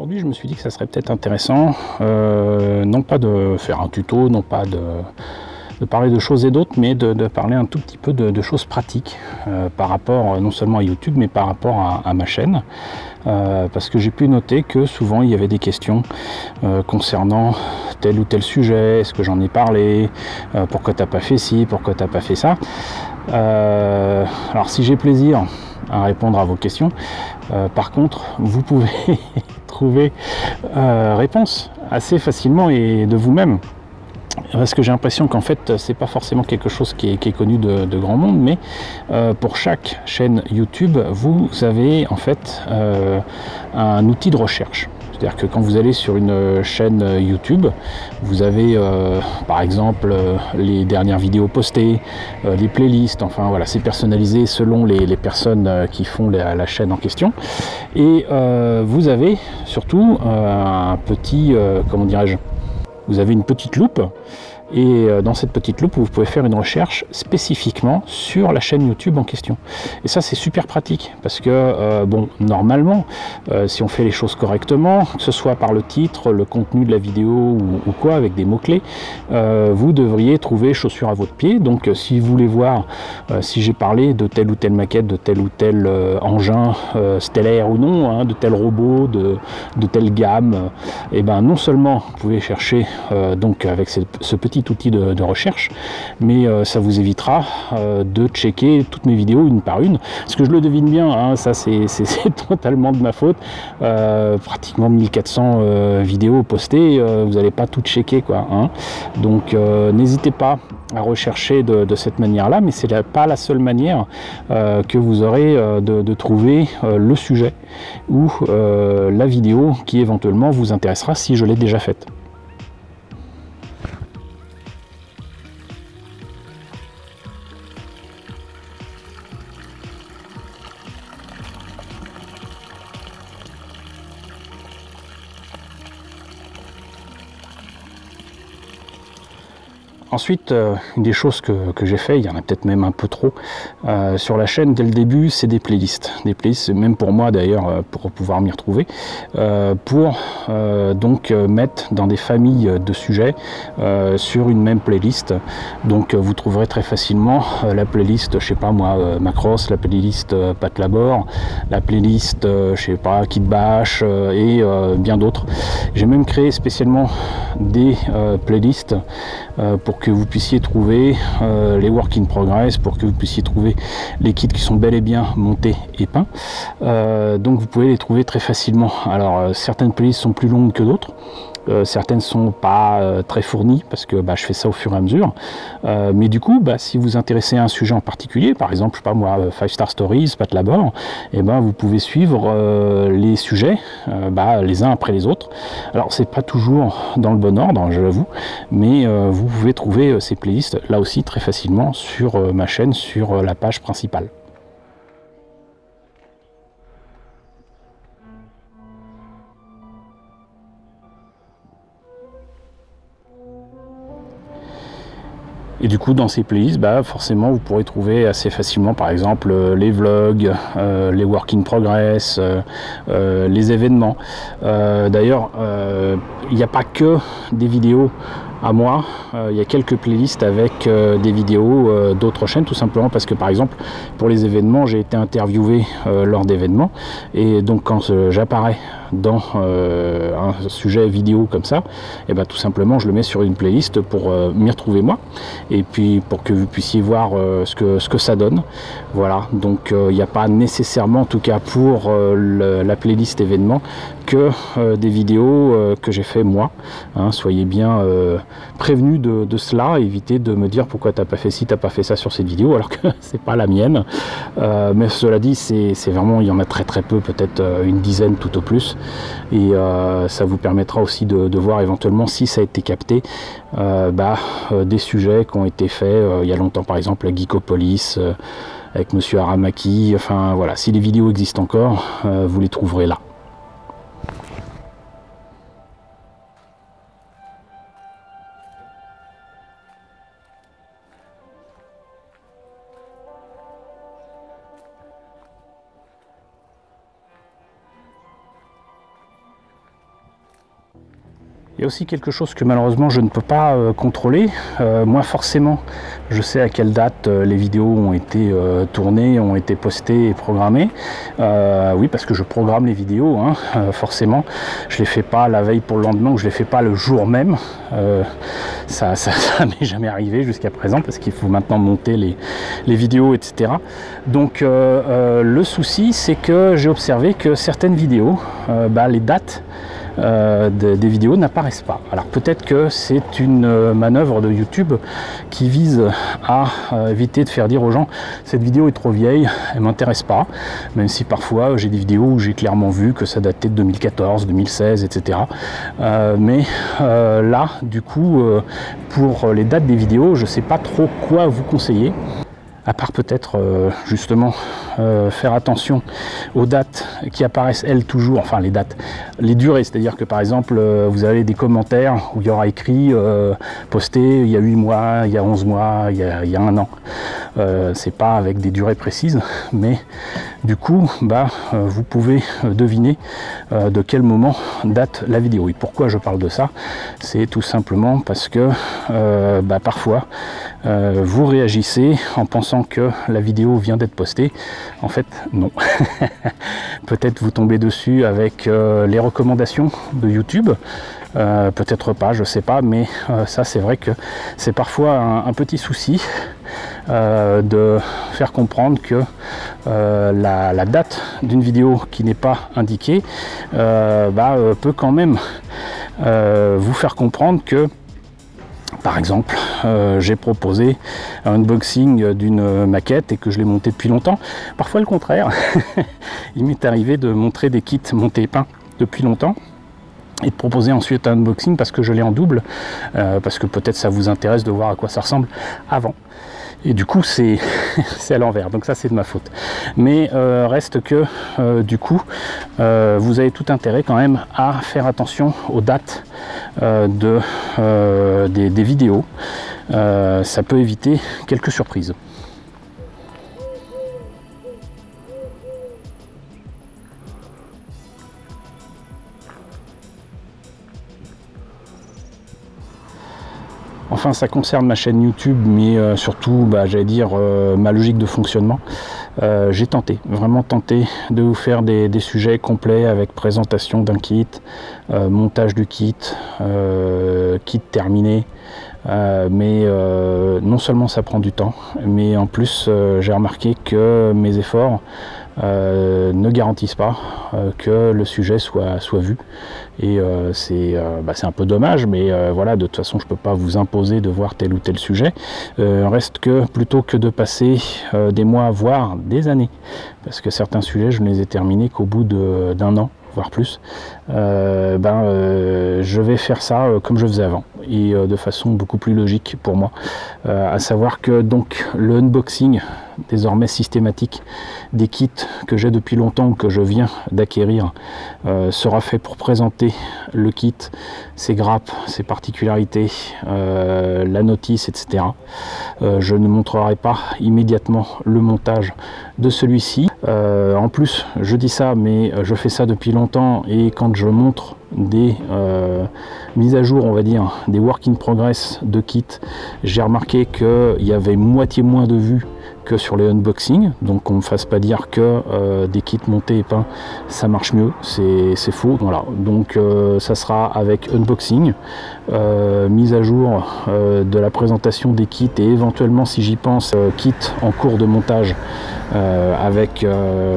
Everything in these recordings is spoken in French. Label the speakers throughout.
Speaker 1: aujourd'hui, je me suis dit que ça serait peut-être intéressant, non pas de faire un tuto, non pas de parler de choses et d'autres, mais de parler un tout petit peu de choses pratiques par rapport non seulement à YouTube, mais par rapport à ma chaîne. Parce que j'ai pu noter que souvent il y avait des questions concernant tel ou tel sujet, est-ce que j'en ai parlé, pourquoi t'as pas fait ci, pourquoi t'as pas fait ça. Alors si j'ai plaisir à répondre à vos questions, par contre vous pouvez trouver réponse assez facilement et de vous-même. Parce que j'ai l'impression qu'en fait c'est pas forcément quelque chose qui est connu de grand monde, mais pour chaque chaîne YouTube vous avez en fait un outil de recherche. C'est-à-dire que quand vous allez sur une chaîne YouTube, vous avez par exemple les dernières vidéos postées, les playlists, enfin voilà, c'est personnalisé selon les personnes qui font la chaîne en question. Et vous avez surtout un petit, comment dirais-je, vous avez une petite loupe. Et dans cette petite loupe, vous pouvez faire une recherche spécifiquement sur la chaîne YouTube en question. Et ça, c'est super pratique parce que, bon, normalement, si on fait les choses correctement, que ce soit par le titre, le contenu de la vidéo ou quoi, avec des mots-clés, vous devriez trouver chaussure à votre pied. Donc, si vous voulez voir si j'ai parlé de telle ou telle maquette, de tel ou tel engin stellaire ou non, hein, de tel robot, de telle gamme, et ben non seulement vous pouvez chercher donc avec ce petit outil de recherche, mais ça vous évitera de checker toutes mes vidéos une par une, parce que je le devine bien, hein, ça c'est totalement de ma faute, pratiquement 1400 vidéos postées, vous n'allez pas tout checker quoi, hein. Donc n'hésitez pas à rechercher de cette manière-là, mais c'est pas la seule manière que vous aurez de trouver le sujet ou la vidéo qui éventuellement vous intéressera si je l'ai déjà faite. Ensuite, une des choses que j'ai fait, il y en a peut-être même un peu trop, sur la chaîne dès le début, c'est des playlists. Des playlists, même pour moi d'ailleurs, pour pouvoir m'y retrouver, pour donc mettre dans des familles de sujets sur une même playlist. Donc vous trouverez très facilement la playlist, je sais pas moi, Macross, la playlist Pat Labor, la playlist, je sais pas, Kit Bash et bien d'autres. J'ai même créé spécialement des playlists pour que vous puissiez trouver les work in progress, pour que vous puissiez trouver les kits qui sont bel et bien montés et peints. Donc vous pouvez les trouver très facilement. Alors certaines playlists sont plus longues que d'autres. Certaines sont pas très fournies parce que je fais ça au fur et à mesure, mais du coup si vous vous intéressez à un sujet en particulier, par exemple je sais pas moi, 5 Star Stories, Pat Labor, et vous pouvez suivre les sujets les uns après les autres. Alors c'est pas toujours dans le bon ordre, je l'avoue, mais vous pouvez trouver ces playlists là aussi très facilement sur ma chaîne, sur la page principale. Et du coup, dans ces playlists, forcément, vous pourrez trouver assez facilement, par exemple, les vlogs, les work in progress, les événements. D'ailleurs, il n'y a pas que des vidéos à moi, il y a quelques playlists avec des vidéos d'autres chaînes, tout simplement parce que, par exemple, pour les événements, j'ai été interviewé lors d'événements, et donc quand j'apparais dans un sujet vidéo comme ça, et tout simplement je le mais sur une playlist pour m'y retrouver moi, et puis pour que vous puissiez voir ce que ça donne. Voilà, donc il n'y a pas nécessairement, en tout cas pour la playlist événement, que des vidéos que j'ai fait moi, hein. Soyez bien prévenus de cela, évitez de me dire pourquoi t'as pas fait ci, t'as pas fait ça sur cette vidéo alors que c'est pas la mienne, mais cela dit c'est vraiment, il y en a très peu, peut-être une dizaine tout au plus, et ça vous permettra aussi de voir éventuellement si ça a été capté, des sujets qui ont été faits il y a longtemps, par exemple la Geekopolis avec Monsieur Aramaki, enfin voilà, si les vidéos existent encore, vous les trouverez là. Il y a aussi quelque chose que malheureusement je ne peux pas contrôler. Moi forcément je sais à quelle date les vidéos ont été tournées, ont été postées et programmées. Oui, parce que je programme les vidéos, hein, forcément. Je ne les fais pas la veille pour le lendemain ou je ne les fais pas le jour même. Ça m'est jamais arrivé jusqu'à présent parce qu'il faut maintenant monter les vidéos, etc. Donc le souci c'est que j'ai observé que certaines vidéos, les dates des vidéos n'apparaissent pas. Alors peut-être que c'est une manœuvre de YouTube qui vise à éviter de faire dire aux gens cette vidéo est trop vieille, elle m'intéresse pas, même si parfois j'ai des vidéos où j'ai clairement vu que ça datait de 2014, 2016, etc. Mais là, du coup, pour les dates des vidéos, je sais pas trop quoi vous conseiller. À part peut-être justement faire attention aux dates qui apparaissent elles toujours, enfin les dates, les durées, c'est-à-dire que par exemple vous avez des commentaires où il y aura écrit posté il y a 8 mois, il y a 11 mois, il y a 1 an. C'est pas avec des durées précises, mais du coup vous pouvez deviner de quel moment date la vidéo. Et pourquoi je parle de ça? C'est tout simplement parce que parfois vous réagissez en pensant que la vidéo vient d'être postée. En fait, non. Peut-être vous tombez dessus avec les recommandations de YouTube. Peut-être pas, je sais pas, mais ça c'est vrai que c'est parfois un petit souci de faire comprendre que la date d'une vidéo qui n'est pas indiquée peut quand même vous faire comprendre que par exemple, j'ai proposé un unboxing d'une maquette et que je l'ai montée depuis longtemps. Parfois le contraire. Il m'est arrivé de montrer des kits montés et peints depuis longtemps et de proposer ensuite un unboxing parce que je l'ai en double, parce que peut-être ça vous intéresse de voir à quoi ça ressemble avant. Et du coup c'est à l'envers, donc ça c'est de ma faute. Mais reste que du coup vous avez tout intérêt quand même à faire attention aux dates des vidéos. Ça peut éviter quelques surprises. Enfin, ça concerne ma chaîne YouTube, mais surtout, j'allais dire, ma logique de fonctionnement. J'ai tenté, vraiment tenté de vous faire des sujets complets avec présentation d'un kit, montage du kit, kit terminé. Mais non seulement ça prend du temps, mais en plus j'ai remarqué que mes efforts ne garantissent pas que le sujet soit vu, et c'est un peu dommage, mais voilà, de toute façon je peux pas vous imposer de voir tel ou tel sujet. Reste que plutôt que de passer des mois voire des années, parce que certains sujets je ne les ai terminés qu'au bout d'un an voire plus, je vais faire ça comme je faisais avant, et de façon beaucoup plus logique pour moi, à savoir que donc le unboxing désormais systématique des kits que j'ai depuis longtemps, que je viens d'acquérir, sera fait pour présenter le kit, ses grappes, ses particularités, la notice, etc. Je ne montrerai pas immédiatement le montage de celui-ci. En plus, je dis ça, mais je fais ça depuis longtemps, et quand je montre des mises à jour, on va dire, des work in progress de kits, j'ai remarqué qu'il y avait moitié moins de vues que sur les unboxings, donc on ne me fasse pas dire que des kits montés et peints ça marche mieux, c'est faux. Voilà, donc ça sera avec unboxing, mise à jour de la présentation des kits, et éventuellement, si j'y pense, kit en cours de montage, avec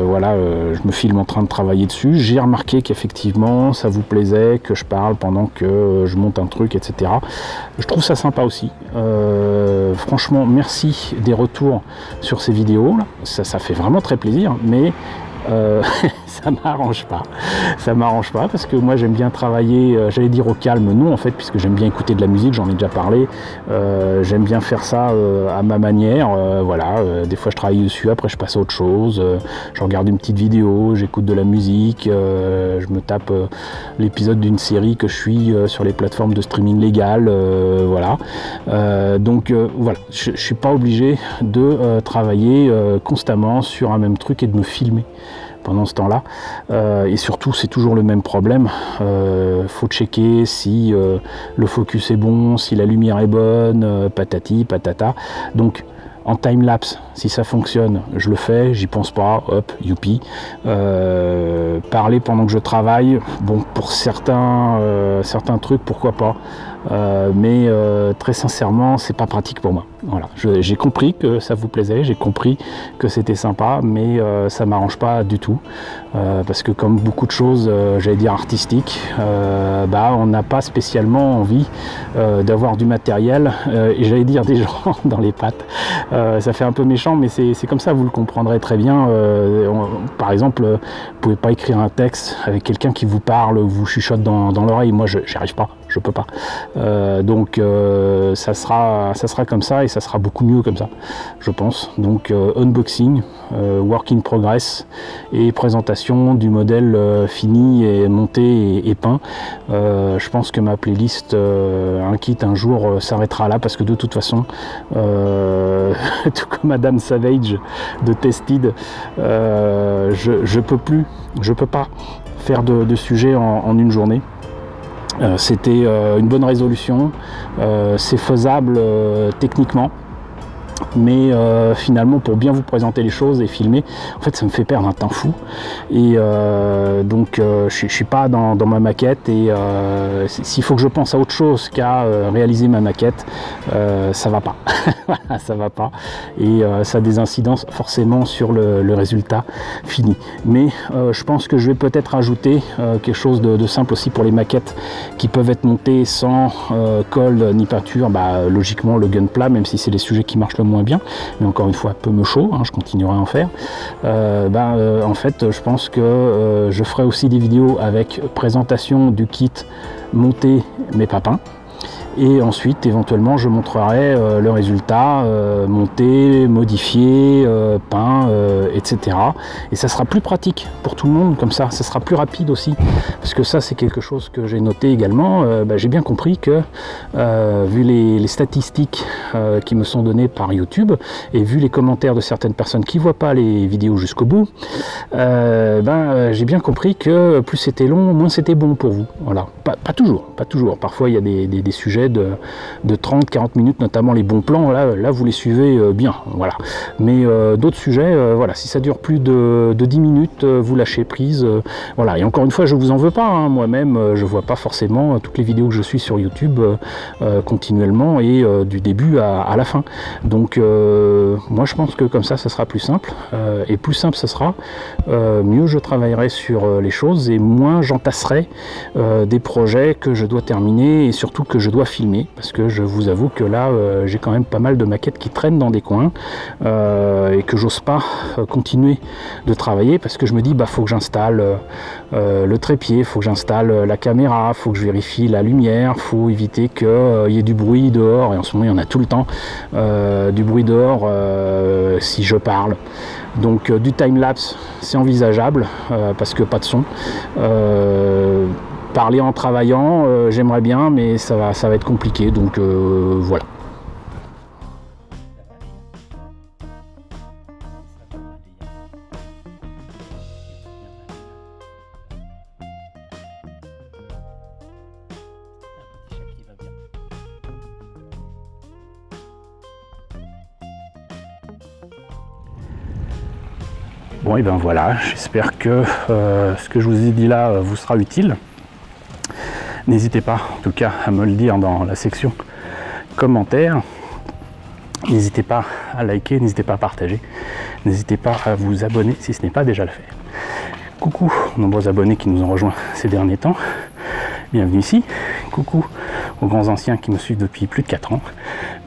Speaker 1: voilà, je me filme en train de travailler dessus. J'ai remarqué qu'effectivement ça vous plaisait que je parle pendant que je monte un truc, etc. Je trouve ça sympa aussi. Franchement, merci des retours sur ces vidéos là. Ça fait vraiment très plaisir, mais ça m'arrange pas parce que moi j'aime bien travailler, j'allais dire au calme, non en fait, puisque j'aime bien écouter de la musique, j'en ai déjà parlé, j'aime bien faire ça à ma manière, voilà, des fois je travaille dessus, après je passe à autre chose, je regarde une petite vidéo, j'écoute de la musique, je me tape l'épisode d'une série que je suis sur les plateformes de streaming légales, voilà, donc voilà, je suis pas obligé de travailler constamment sur un même truc et de me filmer pendant ce temps-là. Et surtout, c'est toujours le même problème. Faut checker si le focus est bon, si la lumière est bonne, patati, patata. Donc, en time-lapse, si ça fonctionne, je le fais, j'y pense pas, hop, youpi. Parler pendant que je travaille, bon, pour certains trucs, pourquoi pas. Mais très sincèrement, c'est pas pratique pour moi. Voilà, j'ai compris que ça vous plaisait, j'ai compris que c'était sympa, mais ça m'arrange pas du tout. Parce que comme beaucoup de choses, j'allais dire artistiques, on n'a pas spécialement envie d'avoir du matériel, et j'allais dire des gens dans les pattes. Ça fait un peu méchant, mais c'est comme ça, vous le comprendrez très bien. Par exemple, vous pouvez pas écrire un texte avec quelqu'un qui vous parle, vous chuchote dans l'oreille. Moi, j'y arrive pas, je peux pas. Donc ça sera comme ça, et ça sera beaucoup mieux comme ça, je pense. Donc unboxing, work in progress, et présentation du modèle fini et monté et peint. Je pense que ma playlist un kit un jour s'arrêtera là, parce que de toute façon, tout comme Adam Savage de Tested, je peux pas faire de sujet en une journée. C'était une bonne résolution, c'est faisable techniquement, mais finalement, pour bien vous présenter les choses et filmer, en fait, ça me fait perdre un temps fou. Et donc je suis pas dans ma maquette, et s'il faut que je pense à autre chose qu'à réaliser ma maquette, ça va pas. Ça va pas, et ça a des incidences forcément sur le résultat fini. Mais je pense que je vais peut-être ajouter quelque chose de simple aussi pour les maquettes qui peuvent être montées sans colle ni peinture. Logiquement le gunpla, même si c'est les sujets qui marchent le moins bien, mais encore une fois peu me chaud, je continuerai à en faire. En fait, je pense que je ferai aussi des vidéos avec présentation du kit monté mais pas peint. Et ensuite, éventuellement, je montrerai le résultat monté, modifié, peint, etc. Et ça sera plus pratique pour tout le monde, comme ça sera plus rapide aussi. Parce que ça, c'est quelque chose que j'ai noté également. J'ai bien compris que, vu les statistiques qui me sont données par YouTube, et vu les commentaires de certaines personnes qui ne voient pas les vidéos jusqu'au bout, j'ai bien compris que plus c'était long, moins c'était bon pour vous. Voilà. Pas toujours. Parfois, il y a des sujets de 30-40 minutes, notamment les bons plans, là vous les suivez bien, voilà. Mais d'autres sujets, voilà, si ça dure plus de 10 minutes, vous lâchez prise, voilà. Et encore une fois, je vous en veux pas, moi-même, je vois pas forcément toutes les vidéos que je suis sur YouTube continuellement, et du début à la fin. Donc moi je pense que comme ça sera plus simple, et plus simple ça sera, mieux je travaillerai sur les choses, et moins j'entasserai des projets que je dois terminer, et surtout que je dois filmer, parce que je vous avoue que là j'ai quand même pas mal de maquettes qui traînent dans des coins, et que j'ose pas continuer de travailler, parce que je me dis faut que j'installe le trépied, faut que j'installe la caméra, faut que je vérifie la lumière, faut éviter qu'il y ait du bruit dehors, et en ce moment il y en a tout le temps, du bruit dehors si je parle. Donc du time-lapse c'est envisageable, parce que pas de son. Parler en travaillant, j'aimerais bien, mais ça va être compliqué, donc voilà. Bon, et ben voilà, j'espère que ce que je vous ai dit là vous sera utile. N'hésitez pas, en tout cas, à me le dire dans la section commentaires. N'hésitez pas à liker, n'hésitez pas à partager, n'hésitez pas à vous abonner si ce n'est pas déjà le fait. Coucou aux nombreux abonnés qui nous ont rejoints ces derniers temps. Bienvenue ici. Coucou aux grands anciens qui me suivent depuis plus de 4 ans.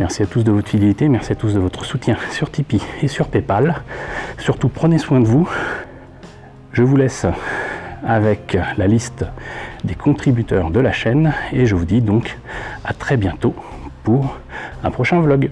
Speaker 1: Merci à tous de votre fidélité, merci à tous de votre soutien sur Tipeee et sur Paypal. Surtout, prenez soin de vous. Je vous laisse avec la liste des contributeurs de la chaîne, et je vous dis donc à très bientôt pour un prochain vlog.